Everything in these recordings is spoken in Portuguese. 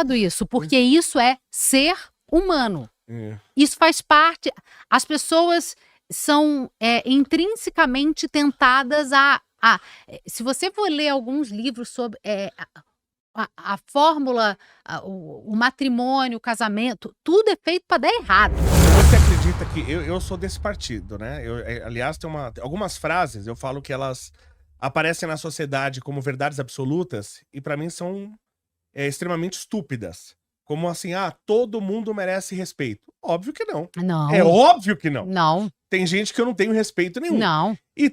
errado isso, porque isso é ser humano. Isso faz parte. As pessoas são intrinsecamente tentadas se você for ler alguns livros sobre a fórmula, o matrimônio, o casamento, tudo é feito para dar errado. Você acredita que eu sou desse partido, né? Aliás, tem algumas frases, eu falo que elas aparecem na sociedade como verdades absolutas e pra mim são extremamente estúpidas. Como assim, todo mundo merece respeito. Óbvio que não. Não. É óbvio que não. Não. Tem gente que eu não tenho respeito nenhum. Não. E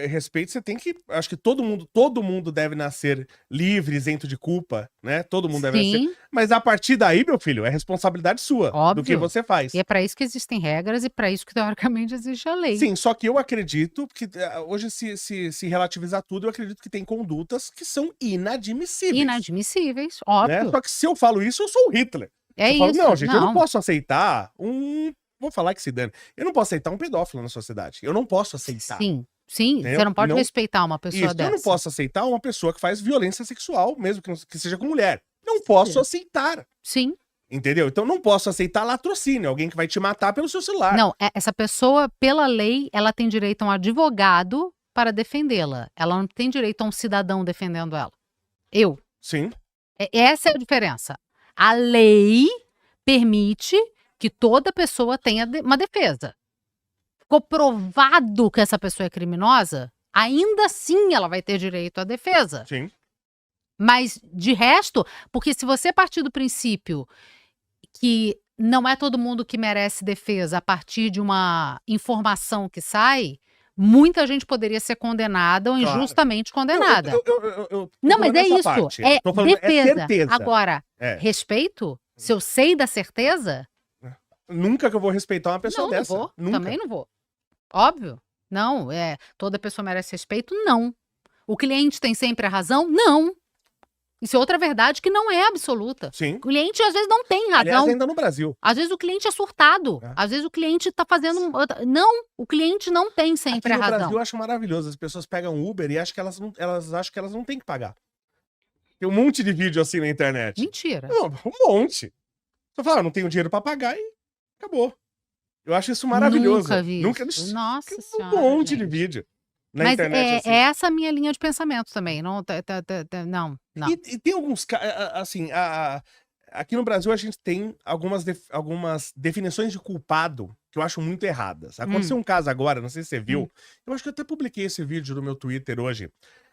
respeito você tem que... Acho que todo mundo deve nascer livre, isento de culpa, né? Todo mundo deve nascer. Sim. Mas a partir daí, meu filho, é responsabilidade sua do que Óbvio. você faz. E é para isso que existem regras e para isso que teoricamente existe a lei. Sim, só que eu acredito que hoje se relativizar tudo, eu acredito que tem condutas que são inadmissíveis. Inadmissíveis, Né? óbvio. Só que se eu falo isso, eu sou o Hitler. É eu falo, isso. não, gente, eu não posso aceitar Vou falar que se dane. Eu não posso aceitar um pedófilo na sociedade. Eu não posso aceitar. Sim, sim. Entendeu? Você não pode Não- respeitar uma pessoa Isso, dessa. eu não posso aceitar uma pessoa que faz violência sexual, mesmo que seja com mulher. Não posso aceitar. Sim. Entendeu? Então não posso aceitar latrocínio, alguém que vai te matar pelo seu celular. Não, essa pessoa, pela lei, ela tem direito a um advogado para defendê-la. Ela não tem direito a um cidadão defendendo ela. Sim. Essa é a diferença. A lei permite que toda pessoa tenha uma defesa. Ficou provado que essa pessoa é criminosa, ainda assim ela vai ter direito à defesa. Sim. Mas, de resto, porque se você partir do princípio que não é todo mundo que merece defesa a partir de uma informação que sai, muita gente poderia ser condenada ou Claro. injustamente condenada. Eu Não, mas falando é essa isso. parte. É Tô falando, defesa. certeza. Agora, É. respeito? Se eu sei da certeza, Nunca que eu vou respeitar uma pessoa não dessa. vou. Nunca. Também não vou. Óbvio. Não, toda pessoa merece respeito? Não. O cliente tem sempre a razão? Não. Isso é outra verdade que não é absoluta. Sim. O cliente às vezes não tem razão. Aliás, ainda no Brasil. Às vezes o cliente é surtado. É. Às vezes o cliente tá fazendo... Não, o cliente não tem sempre Aqui no a razão. Brasil eu acho maravilhoso. As pessoas pegam Uber e acham que elas acham que elas não têm que pagar. Tem um monte de vídeo assim na internet. Mentira. Não, um monte. Você fala, não tenho dinheiro pra pagar e acabou. Eu acho isso maravilhoso. Nunca vi Nunca isso. Nossa um senhora, monte de gente. vídeo na Mas internet assim. é essa a minha linha de pensamento também. Não, não. E tem alguns assim, aqui no Brasil a gente tem algumas definições de culpado que eu acho muito erradas. Aconteceu um caso agora, não sei se você viu. Eu acho que eu até publiquei esse vídeo no meu Twitter hoje.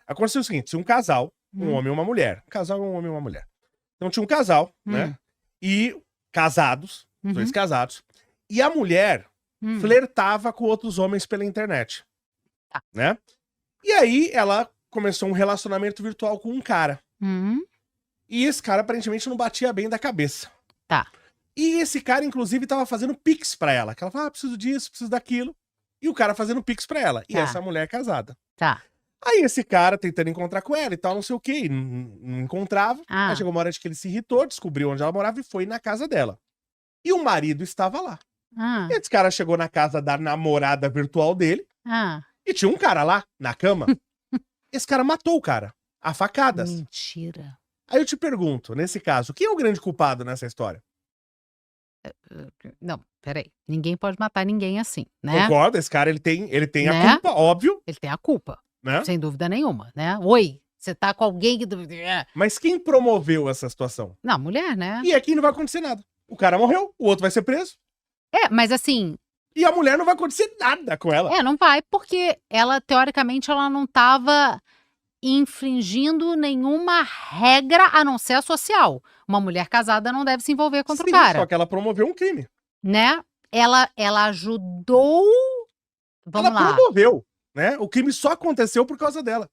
Aconteceu o seguinte, tinha um casal, um homem e uma mulher. Um casal, um homem e uma mulher. Então tinha um casal, né? E casados, dois casados. E a mulher flertava com outros homens pela internet. Tá. Né? E aí ela começou um relacionamento virtual com um cara. E esse cara aparentemente não batia bem da cabeça. Tá. E esse cara, inclusive, tava fazendo pix pra ela. Que ela falava, preciso disso, preciso daquilo. E o cara fazendo pix pra ela. E Tá. essa mulher casada. Tá. Aí esse cara tentando encontrar com ela e tal, não sei o quê. E não encontrava. Aí chegou uma hora de que ele se irritou, descobriu onde ela morava e foi na casa dela. E o marido estava lá. E esse cara chegou na casa da namorada virtual dele. E tinha um cara lá, na cama. Esse cara matou o cara. A facadas. Mentira. Aí eu te pergunto, nesse caso, quem é o grande culpado nessa história? Não, peraí. Ninguém pode matar ninguém assim, né? Concordo, esse cara ele tem Né? a culpa, óbvio, Ele tem a culpa, né? sem dúvida nenhuma, né? Oi, você tá com alguém que... Mas quem promoveu essa situação? Não, mulher, né? E aqui não vai acontecer nada. O cara morreu, o outro vai ser preso. Mas assim, E a mulher não vai acontecer nada com ela. não vai, porque ela, teoricamente, ela não tava infringindo nenhuma regra a não ser a social. Uma mulher casada não deve se envolver contra Sim, o cara, só que ela promoveu um crime. né? Ela ajudou... Vamos ela lá. promoveu, né? O crime só aconteceu por causa dela.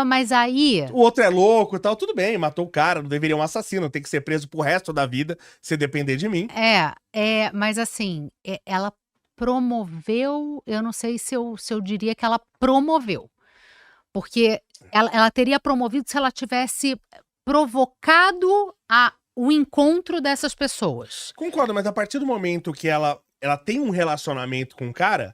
Mas aí... O outro é louco e tal, tudo bem, matou o cara, não deveria um assassino, tem que ser preso pro resto da vida, se depender de mim. Mas assim, ela promoveu, eu não sei se eu diria que ela promoveu. Porque ela teria promovido se ela tivesse provocado o encontro dessas pessoas. Concordo, mas a partir do momento que ela tem um relacionamento com o cara,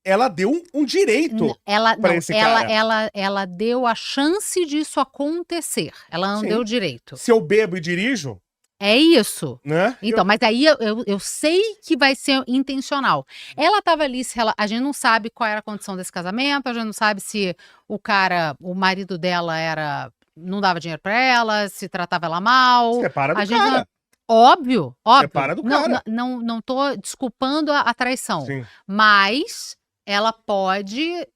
ela deu um direito pra esse cara. Ela deu a chance disso acontecer. Ela não Sim. deu direito. Se eu bebo e dirijo, É isso. né? Então, mas aí eu sei que vai ser intencional. Ela tava ali, a gente não sabe qual era a condição desse casamento, a gente não sabe se o marido dela não dava dinheiro pra ela, se tratava ela mal. Separa do A gente cara. Óbvio. Separa do cara. Não tô desculpando a traição, Sim. mas ela poderia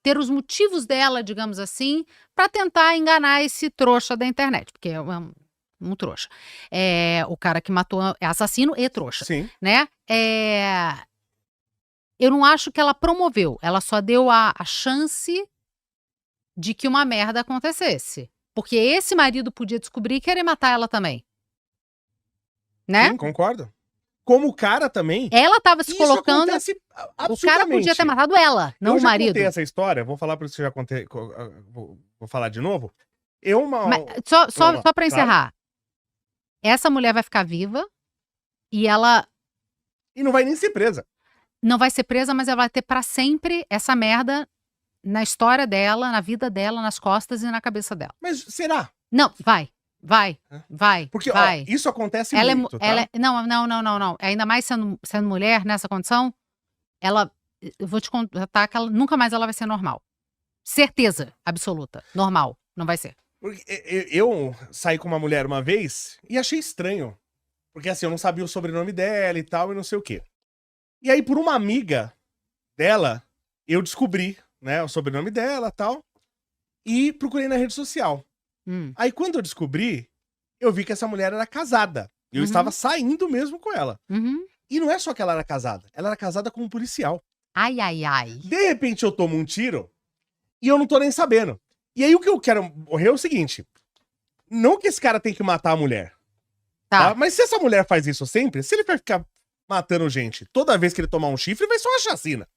ter os motivos dela, digamos assim, pra tentar enganar esse trouxa da internet, porque é um trouxa. O cara que matou é assassino e trouxa, Sim. né? Eu não acho que ela promoveu, ela só deu a chance de que uma merda acontecesse. Porque esse marido podia descobrir e querer matar ela também. Né? Sim, concordo. Como o cara também. Ela tava se Isso colocando. acontece O cara podia ter matado ela, não eu o já marido. contei essa história, vou falar pra você, já contei, vou falar de novo. Mas, só pra encerrar. Essa mulher vai ficar viva e ela E não vai nem ser presa. não vai ser presa, mas ela vai ter pra sempre essa merda na história dela, na vida dela, nas costas e na cabeça dela. Mas será? Não, vai. Porque vai. Ó, isso acontece Ela muito, tá? Não. Ainda mais sendo mulher nessa condição, eu vou te contar que nunca mais ela vai ser normal. Certeza absoluta. Normal. Não vai ser. Porque eu saí com uma mulher uma vez e achei estranho. Porque assim, eu não sabia o sobrenome dela e tal, e não sei o quê. E aí, por uma amiga dela, eu descobri, né, o sobrenome dela e tal, e procurei na rede social. Aí, quando eu descobri, eu vi que essa mulher era casada. Eu estava saindo mesmo com ela. E não é só que ela era casada com um policial. Ai. De repente, eu tomo um tiro e eu não tô nem sabendo. E aí, o que eu quero morrer é o seguinte. Não que esse cara tem que matar a mulher. Tá? Mas se essa mulher faz isso sempre, se ele vai ficar matando gente toda vez que ele tomar um chifre, vai ser uma chacina.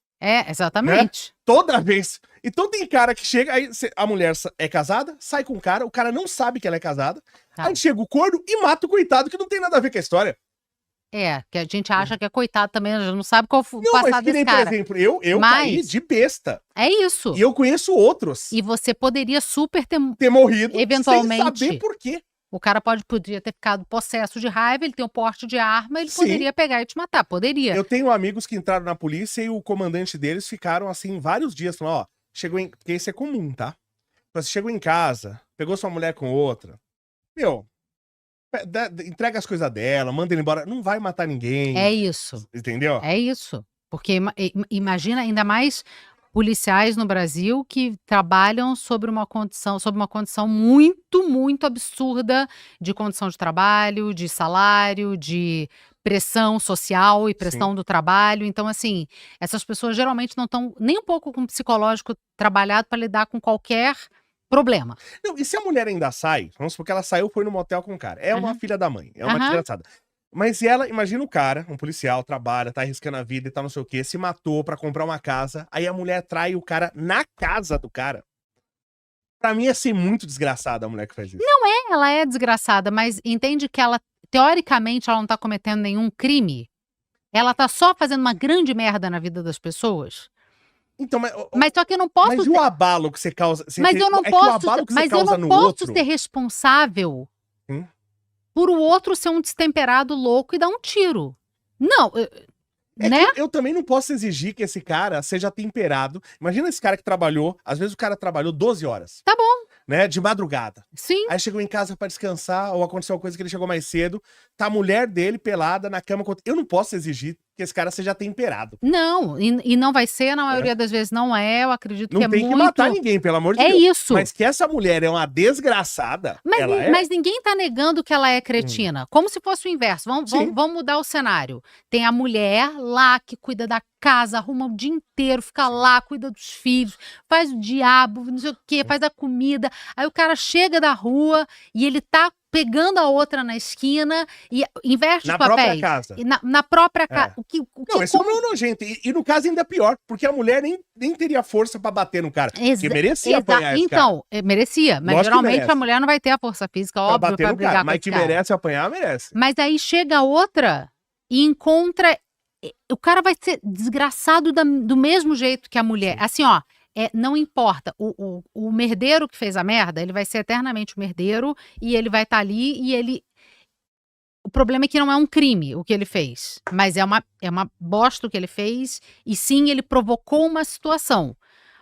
Exatamente. Né? Toda vez. Então tem cara que chega, aí a mulher é casada, sai com o cara não sabe que ela é casada, aí chega o corno e mata o coitado que não tem nada a ver com a história. Que a gente acha que é coitado também, já não sabe qual foi o passado desse cara. Por exemplo, eu caí de besta. É isso. E eu conheço outros. E você poderia super ter morrido eventualmente, sem saber por quê. O cara podia ter ficado possesso de raiva, ele tem um porte de arma, ele poderia pegar e te matar, poderia. Eu tenho amigos que entraram na polícia e o comandante deles ficaram assim vários dias, falando, ó, porque isso é comum, tá? Você chegou em casa, pegou sua mulher com outra, entrega as coisas dela, manda ele embora, não vai matar ninguém. É isso. Entendeu? É isso. Porque imagina ainda mais policiais no Brasil que trabalham sob uma condição muito, muito absurda de condição de trabalho, de salário, de pressão social e pressão do trabalho. Então, assim, essas pessoas geralmente não estão nem um pouco com o psicológico trabalhado para lidar com qualquer problema. Não, e se a mulher ainda sai, vamos supor que ela saiu, foi no motel com o cara, é uma filha da mãe, é uma desgraçada. Mas ela, imagina o cara, um policial, trabalha, tá arriscando a vida e tal, não sei o quê, se matou pra comprar uma casa, aí a mulher trai o cara na casa do cara. Pra mim é ser muito desgraçada a mulher que faz isso. Não ela é desgraçada, mas entende que ela, teoricamente, ela não tá cometendo nenhum crime? Ela tá só fazendo uma grande merda na vida das pessoas? Então, mas só que eu não posso... Mas o abalo que você causa... Mas eu não posso ser responsável... por o outro ser um destemperado louco e dar um tiro. Não, né? Eu também não posso exigir que esse cara seja temperado. Imagina esse cara que trabalhou, às vezes o cara trabalhou 12 horas. Tá bom. Né, de madrugada. Sim. Aí chegou em casa pra descansar, ou aconteceu uma coisa que ele chegou mais cedo, tá a mulher dele pelada na cama. Eu não posso exigir que esse cara seja temperado. Não, e não vai ser, na maioria das vezes não é, eu acredito que é muito... Não tem que matar ninguém, pelo amor de Deus. É isso. Mas que essa mulher é uma desgraçada, mas ninguém tá negando que ela é cretina. Como se fosse o inverso. Vamos mudar o cenário. Tem a mulher lá que cuida da casa, arruma o dia inteiro, fica lá, cuida dos filhos, faz o diabo, não sei o quê, faz a comida. Aí o cara chega da rua e ele tá pegando a outra na esquina e inverte os papéis. Na própria casa. Não, isso não é nojento. E no caso ainda é pior, porque a mulher nem teria força pra bater no cara. Porque merecia apanhar esse cara. Então, merecia. Mas lógico geralmente a mulher não vai ter a força física, óbvio, pra brigar com mas que merece apanhar, merece. Mas aí chega a outra e encontra o cara vai ser desgraçado do mesmo jeito que a mulher. Assim, ó, não importa. O merdeiro que fez a merda, ele vai ser eternamente o merdeiro e ele vai estar ali e ele... O problema é que não é um crime o que ele fez, mas é uma bosta o que ele fez e sim, ele provocou uma situação.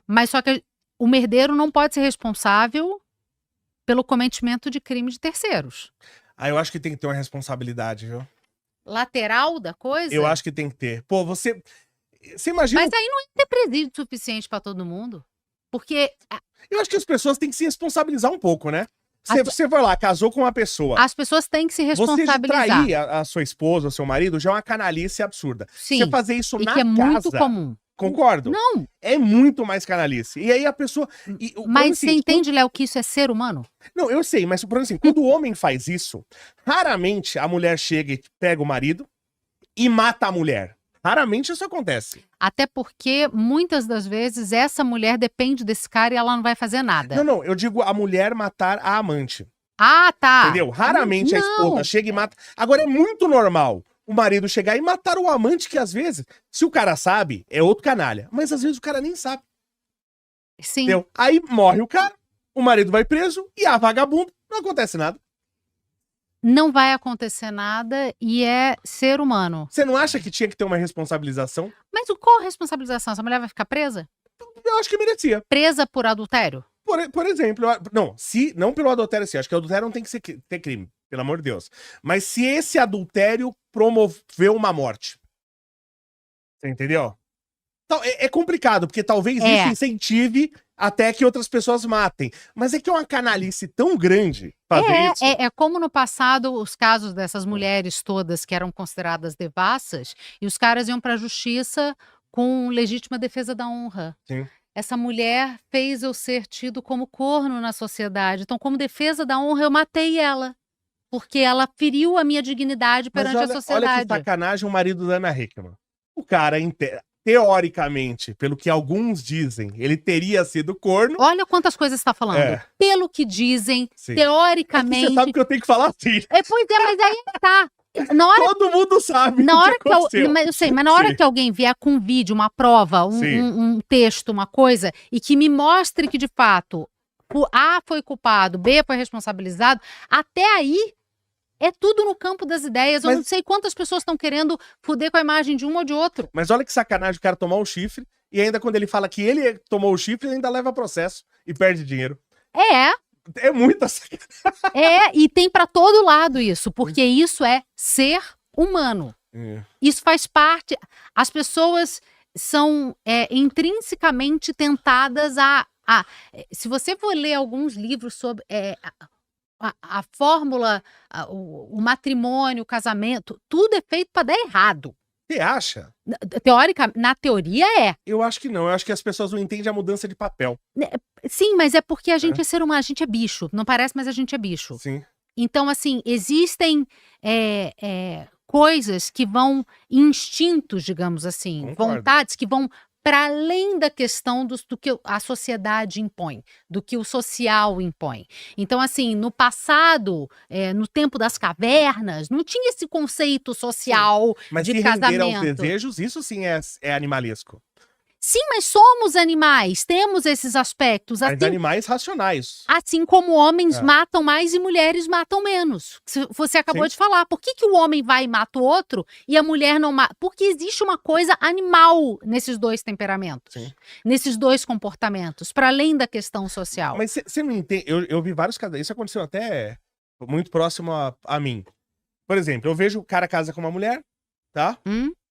Mas só que o merdeiro não pode ser responsável pelo cometimento de crime de terceiros. Eu acho que tem que ter uma responsabilidade, viu? Lateral da coisa? Eu acho que tem que ter. Pô, você imagina... Mas aí não é ter presídio suficiente pra todo mundo. Porque... Eu acho que as pessoas têm que se responsabilizar um pouco, né? Você vai lá, casou com uma pessoa. As pessoas têm que se responsabilizar. Você trair a sua esposa, o seu marido, já é uma canalice absurda. Sim. Você fazer isso na que é casa... muito comum. Concordo? Não. É muito mais canalice. E aí a pessoa... Mas você entende, Léo, que isso é ser humano? Não, eu sei, mas por exemplo, assim, quando o homem faz isso, raramente a mulher chega e pega o marido e mata a mulher. Raramente isso acontece. Até porque, muitas das vezes, essa mulher depende desse cara e ela não vai fazer nada. Não, eu digo a mulher matar a amante. Ah, tá. Entendeu? Raramente a esposa chega e mata. Agora, é muito normal o marido chegar e matar o amante, que às vezes, se o cara sabe, é outro canalha. Mas às vezes o cara nem sabe. Sim. Entendeu? Aí morre o cara, o marido vai preso e a vagabunda, não acontece nada. Não vai acontecer nada e é ser humano. Você não acha que tinha que ter uma responsabilização? Mas qual a responsabilização? Essa mulher vai ficar presa? Eu acho que merecia. Presa por adultério? Por exemplo, não pelo adultério, assim, acho que o adultério não tem que ter crime, pelo amor de Deus. Mas se esse adultério promoveu uma morte. Você entendeu? Então, é complicado, porque talvez isso incentive até que outras pessoas matem. Mas é que é uma canalice tão grande fazer isso. É como no passado os casos dessas mulheres todas que eram consideradas devassas e os caras iam pra justiça com legítima defesa da honra. Sim. Essa mulher fez eu ser tido como corno na sociedade. Então, como defesa da honra, eu matei ela. Porque ela feriu a minha dignidade perante a sociedade. Olha que sacanagem o marido da Ana Hickman. O cara, teoricamente, pelo que alguns dizem, ele teria sido corno. Olha quantas coisas você tá falando. Pelo que dizem, teoricamente... Você sabe que eu tenho que falar assim. Pois é, mas aí tá. Na hora, todo mundo sabe na hora que aconteceu. mas eu sei, mas na hora que alguém vier com um vídeo, uma prova, um texto, uma coisa, e que me mostre que, de fato, A foi culpado, B foi responsabilizado, até aí é tudo no campo das ideias. Eu não sei quantas pessoas estão querendo foder com a imagem de um ou de outro. Mas olha que sacanagem o cara tomar um chifre, e ainda quando ele fala que ele tomou o chifre, ele ainda leva processo e perde dinheiro. É muita sacanagem. E tem pra todo lado isso, porque isso é ser humano. Isso faz parte... As pessoas são intrinsecamente tentadas a... Se você for ler alguns livros sobre a fórmula, o matrimônio, o casamento, tudo é feito pra dar errado. Você acha? Na teoria é. Eu acho que não. Eu acho que as pessoas não entendem a mudança de papel. Sim, mas é porque a gente é ser humano, a gente é bicho. Não parece, mas a gente é bicho. Sim. Então, assim, existem coisas que vão, instintos, digamos assim, Concordo. vontades que vão para além da questão do que a sociedade impõe, do que o social impõe. Então, assim, no passado, no tempo das cavernas, não tinha esse conceito social Mas de se render casamento. aos desejos, isso sim é animalesco. Sim, mas somos animais, temos esses aspectos. Mas animais racionais. Assim como homens matam mais e mulheres matam menos. Você acabou de falar. Por que o homem vai e mata o outro e a mulher não mata? Porque existe uma coisa animal nesses dois temperamentos. Sim. Nesses dois comportamentos, para além da questão social. Mas você não entende... Eu vi vários casos... Isso aconteceu até muito próximo a mim. Por exemplo, eu vejo o cara casa com uma mulher, tá?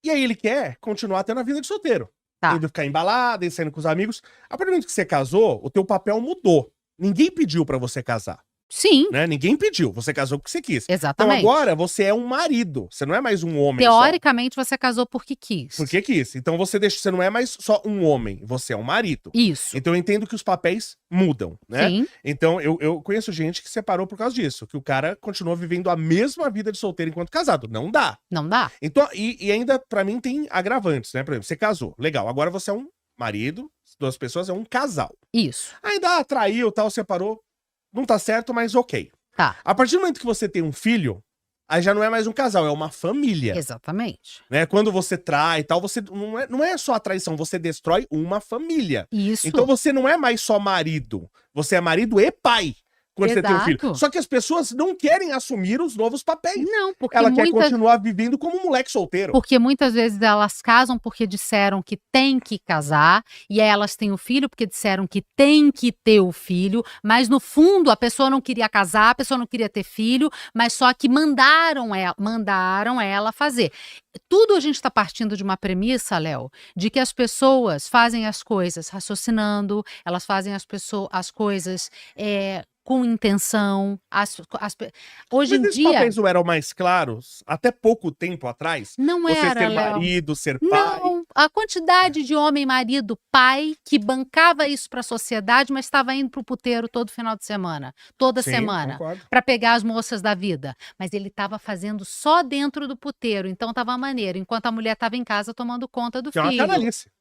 E aí ele quer continuar tendo a vida de solteiro. Indo ficar embalado, indo saindo com os amigos. A partir do momento que você casou, o teu papel mudou. Ninguém pediu pra você casar. Sim. Né? Ninguém pediu. Você casou porque você quis. Exatamente. Então agora você é um marido. Você não é mais um homem Teoricamente, você casou porque quis. Porque quis. Então você não é mais só um homem. Você é um marido. Isso. Então eu entendo que os papéis mudam, né? Sim. Então eu conheço gente que separou por causa disso. Que o cara continuou vivendo a mesma vida de solteiro enquanto casado. Não dá. Não dá. Então, e ainda, pra mim, tem agravantes, né? Por exemplo, você casou. Legal. Agora você é um marido, duas pessoas, é um casal. Isso. Ainda traiu, tal, separou. Não tá certo, mas ok. Tá. A partir do momento que você tem um filho, aí já não é mais um casal, é uma família. Exatamente. Né? Quando você trai e tal, você não é só a traição, você destrói uma família. Isso. Então você não é mais só marido, você é marido e pai. Quando você tem um filho. Exato. Só que as pessoas não querem assumir os novos papéis. Não, porque Ela quer continuar vivendo como um moleque solteiro. Porque muitas vezes elas casam porque disseram que tem que casar, e aí elas têm o filho porque disseram que tem que ter o filho, mas no fundo a pessoa não queria casar, a pessoa não queria ter filho, mas só que mandaram ela fazer. Tudo a gente está partindo de uma premissa, Léo, de que as pessoas fazem as coisas raciocinando, elas fazem as coisas com intenção. Hoje Mas em esses dia papéis não eram mais claros até pouco tempo atrás? não Você era, ser Léo. marido, ser pai. Não, a quantidade de homem, marido, pai que bancava isso para a sociedade, mas estava indo pro puteiro todo final de semana, toda Sim, semana, concordo. para pegar as moças da vida. Mas ele estava fazendo só dentro do puteiro, então estava maneiro, enquanto a mulher estava em casa tomando conta do Que é uma filho. canalice.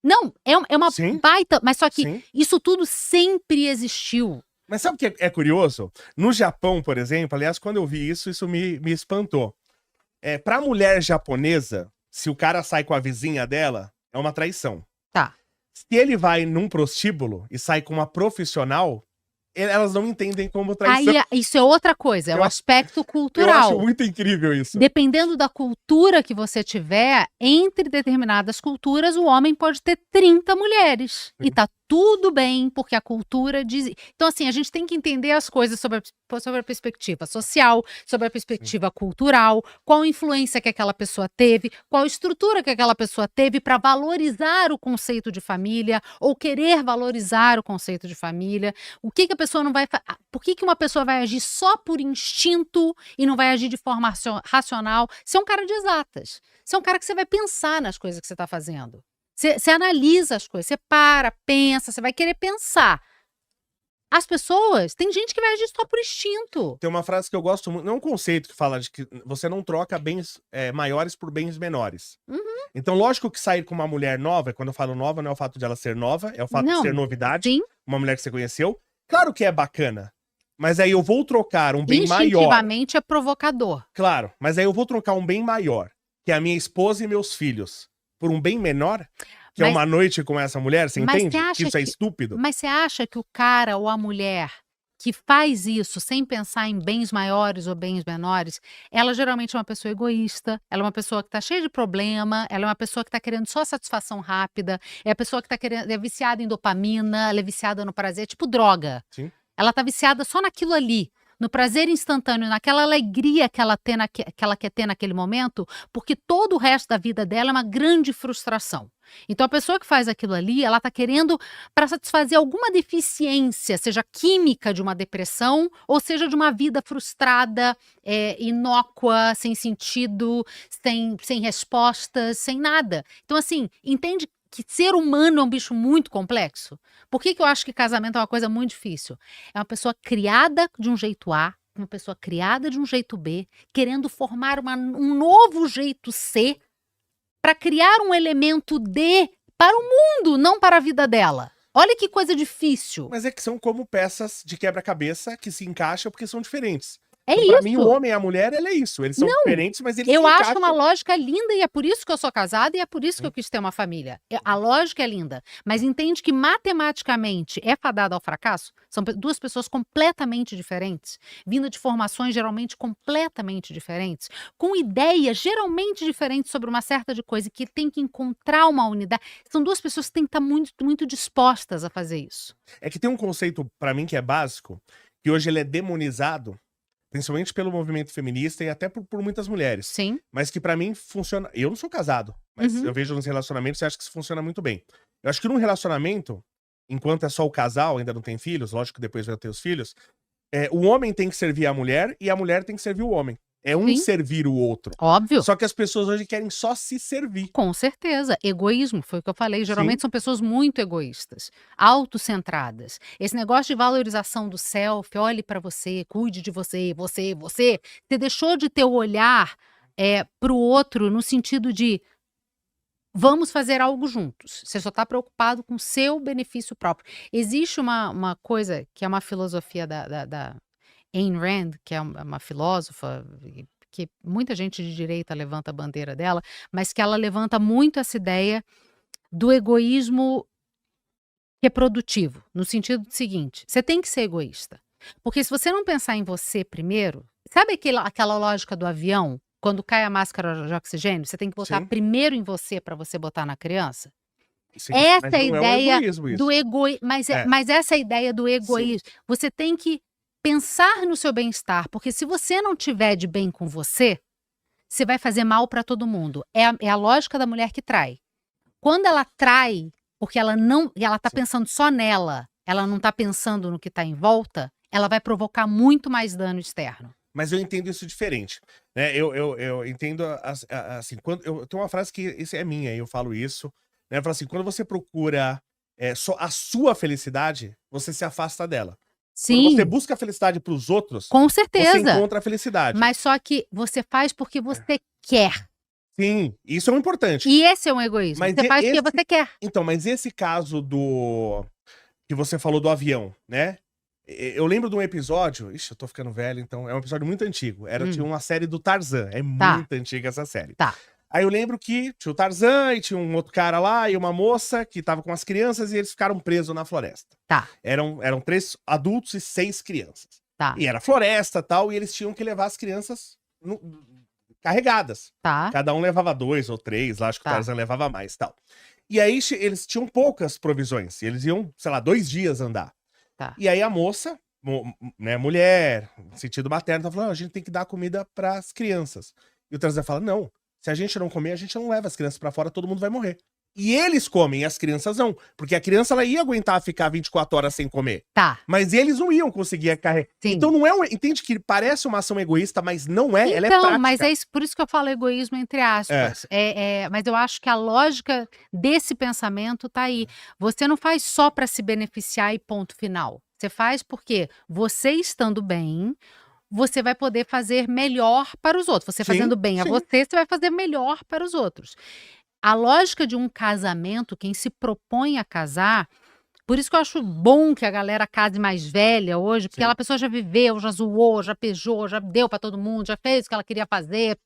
Não, é uma Sim. baita, mas só que Sim. isso tudo sempre existiu. Mas sabe o que é curioso? No Japão, por exemplo, aliás, quando eu vi isso, isso me espantou. Pra mulher japonesa, se o cara sai com a vizinha dela, é uma traição. Tá. Se ele vai num prostíbulo e sai com uma profissional, elas não entendem como traição. Aí isso é outra coisa, é o aspecto Eu cultural. acho muito incrível isso. Dependendo da cultura que você tiver, entre determinadas culturas, o homem pode ter 30 mulheres. E tá tudo bem, porque a cultura diz. Então, assim, a gente tem que entender as coisas sobre a perspectiva social, sobre a perspectiva cultural, qual influência que aquela pessoa teve, qual estrutura que aquela pessoa teve para valorizar o conceito de família, ou querer valorizar o conceito de família. O que a pessoa não vai. Por que uma pessoa vai agir só por instinto e não vai agir de forma racional? Você é um cara de exatas. Você é um cara que você vai pensar nas coisas que você está fazendo. Você analisa as coisas, você pensa, você vai querer pensar. As pessoas, tem gente que vai agir só por instinto. Tem uma frase que eu gosto muito, não é um conceito que fala de que você não troca bens maiores por bens menores. Então, lógico que sair com uma mulher nova, quando eu falo nova, não é o fato de ela ser nova, é o fato de ser novidade. Sim. Uma mulher que você conheceu. Claro que é bacana, mas aí eu vou trocar um bem maior. Instintivamente é provocador. Claro, mas aí eu vou trocar um bem maior, que é a minha esposa e meus filhos, por um bem menor, que é uma noite com essa mulher, você entende? Que isso é estúpido. Mas você acha que o cara ou a mulher que faz isso sem pensar em bens maiores ou bens menores, ela geralmente é uma pessoa egoísta, ela é uma pessoa que está cheia de problema, ela é uma pessoa que está querendo só satisfação rápida, é a pessoa que está querendo, é viciada em dopamina, ela é viciada no prazer, tipo droga. Sim. Ela está viciada só naquilo ali, no prazer instantâneo, naquela alegria que ela quer ter naquele momento, porque todo o resto da vida dela é uma grande frustração. Então a pessoa que faz aquilo ali, ela está querendo para satisfazer alguma deficiência, seja química de uma depressão, ou seja de uma vida frustrada, inócua, sem sentido, sem respostas, sem nada. Então assim, entende que ser humano é um bicho muito complexo? Por que eu acho que casamento é uma coisa muito difícil? É uma pessoa criada de um jeito A, uma pessoa criada de um jeito B, querendo formar um novo jeito C, para criar um elemento D para o mundo, não para a vida dela. Olha que coisa difícil. Mas é que são como peças de quebra-cabeça que se encaixam porque são diferentes. É então, isso. Pra mim, o homem e a mulher, ela é isso. Eles são diferentes, mas eles se Eu encaixam. acho uma lógica linda e é por isso que eu sou casada e é por isso que eu quis ter uma família. A lógica é linda, mas entende que matematicamente é fadada ao fracasso? São duas pessoas completamente diferentes, vindo de formações geralmente completamente diferentes, com ideias geralmente diferentes sobre uma certa de coisa e que tem que encontrar uma unidade. São duas pessoas que têm que estar muito, muito dispostas a fazer isso. É que tem um conceito, pra mim, que é básico, que hoje ele é demonizado, principalmente pelo movimento feminista e até por muitas mulheres. Sim. Mas que pra mim funciona. Eu não sou casado, mas eu vejo nos relacionamentos e acho que isso funciona muito bem. Eu acho que num relacionamento, enquanto é só o casal, ainda não tem filhos, lógico que depois vai ter os filhos, o homem tem que servir a mulher e a mulher tem que servir o homem. É um servir o outro. Óbvio. Só que as pessoas hoje querem só se servir. Com certeza. Egoísmo, foi o que eu falei. Geralmente são pessoas muito egoístas, autocentradas. Esse negócio de valorização do self, olhe para você, cuide de você, você. Você deixou de ter o olhar para o outro no sentido de vamos fazer algo juntos. Você só está preocupado com o seu benefício próprio. Existe uma coisa que é uma filosofia da Ayn Rand, que é uma filósofa que muita gente de direita levanta a bandeira dela, mas que ela levanta muito essa ideia do egoísmo que é produtivo, no sentido seguinte, você tem que ser egoísta. Porque se você não pensar em você primeiro, sabe aquela lógica do avião? Quando cai a máscara de oxigênio, você tem que botar Sim. primeiro em você para você botar na criança? Sim, Essa mas é a não é um ideia egoísmo isso. do egoísmo. Mas essa é a ideia do egoísmo. Você tem que pensar no seu bem-estar, porque se você não tiver de bem com você vai fazer mal para todo mundo. É a lógica da mulher que trai. Quando ela trai, porque ela tá pensando só nela, ela não tá pensando no que tá em volta, ela vai provocar muito mais dano externo. Mas eu entendo isso diferente, né? Eu entendo assim, quando eu tenho uma frase que isso é minha, eu falo isso, né? Eu falo assim, quando você procura só a sua felicidade, você se afasta dela. Quando você Sim, busca a felicidade para os outros, com você certeza. encontra a felicidade. Mas só que você faz porque você quer. Sim, isso é o importante. E esse é um egoísmo. Mas Você faz porque você quer. Então, mas esse caso que você falou do avião, né? Eu lembro de um episódio. Ixi, eu tô ficando velho, então. É um episódio muito antigo. Tinha uma série do Tarzan. É muito antiga essa série. Tá. Aí eu lembro que tinha o Tarzan e tinha um outro cara lá e uma moça que tava com as crianças e eles ficaram presos na floresta. Tá. Eram 3 adultos e 6 crianças. Tá. E era floresta e tal, e eles tinham que levar as crianças carregadas. Tá. Cada um levava 2 ou 3, lá acho que o Tarzan levava mais tal. E aí eles tinham poucas provisões. E eles iam, sei lá, 2 dias andar. Tá. E aí a moça, né, mulher, no sentido materno, tá falando, a gente tem que dar comida pras crianças. E o Tarzan fala, não, se a gente não comer, a gente não leva as crianças pra fora, todo mundo vai morrer. E eles comem, e as crianças não. Porque a criança, ela ia aguentar ficar 24 horas sem comer. Tá. Mas eles não iam conseguir carregar. Então não é entende que parece uma ação egoísta, mas não é, ela é prática. Então, mas é isso, por isso que eu falo egoísmo entre aspas. Mas eu acho que a lógica desse pensamento tá aí. Você não faz só para se beneficiar e ponto final. Você faz porque você estando bem, você vai poder fazer melhor para os outros. Você fazendo bem a você vai fazer melhor para os outros. A lógica de um casamento, quem se propõe a casar, por isso que eu acho bom que a galera case mais velha hoje, porque aquela pessoa já viveu, já zoou, já pejou, já deu pra todo mundo, já fez o que ela queria fazer.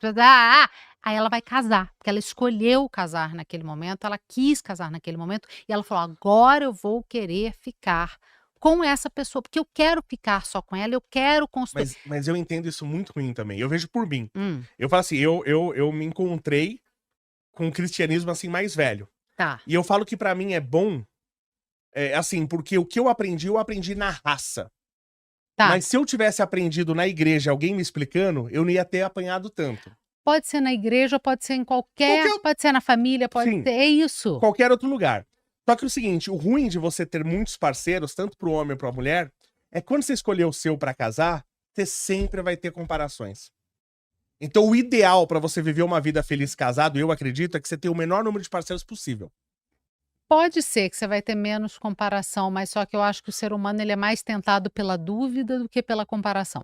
Aí ela vai casar, porque ela escolheu casar naquele momento, ela quis casar naquele momento, e ela falou, agora eu vou querer ficar com essa pessoa, porque eu quero ficar só com ela, eu quero construir. Mas eu entendo isso muito ruim também, eu vejo por mim. Eu falo assim, eu me encontrei com o cristianismo assim mais velho. Tá. E eu falo que pra mim é bom, assim, porque o que eu aprendi na raça. Tá. Mas se eu tivesse aprendido na igreja, alguém me explicando, eu não ia ter apanhado tanto. Pode ser na igreja, pode ser em pode ser na família, pode ser, é isso. Qualquer outro lugar. Só que é o seguinte, o ruim de você ter muitos parceiros, tanto pro homem ou pra mulher, é que quando você escolher o seu pra casar, você sempre vai ter comparações. Então o ideal pra você viver uma vida feliz casado, eu acredito, é que você tenha o menor número de parceiros possível. Pode ser que você vai ter menos comparação, mas só que eu acho que o ser humano ele é mais tentado pela dúvida do que pela comparação.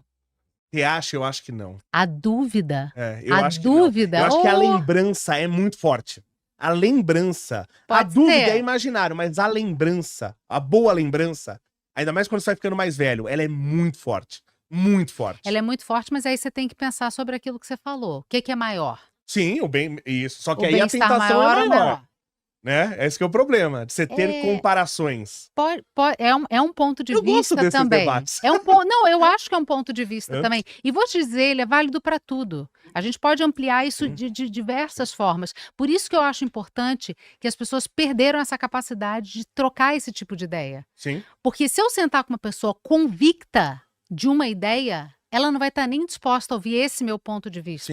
Você acha? Eu acho que não. A dúvida? Eu acho que não. Eu acho que a lembrança é muito forte. A lembrança. A dúvida é imaginário, mas a lembrança, a boa lembrança, ainda mais quando você vai ficando mais velho, ela é muito forte. Muito forte. Ela é muito forte, mas aí você tem que pensar sobre aquilo que você falou. O que é maior? Sim, isso. Só que O aí a bem-estar tentação maior é ou maior. menor? Né? Esse que é o problema, de você ter comparações. É um ponto de Eu vista gosto desses também. debates. Não, eu acho que é um ponto de vista também. E vou te dizer, ele é válido para tudo. A gente pode ampliar isso de diversas formas. Por isso que eu acho importante que as pessoas perderam essa capacidade de trocar esse tipo de ideia. Sim. Porque se eu sentar com uma pessoa convicta de uma ideia, ela não vai estar nem disposta a ouvir esse meu ponto de vista. Sim.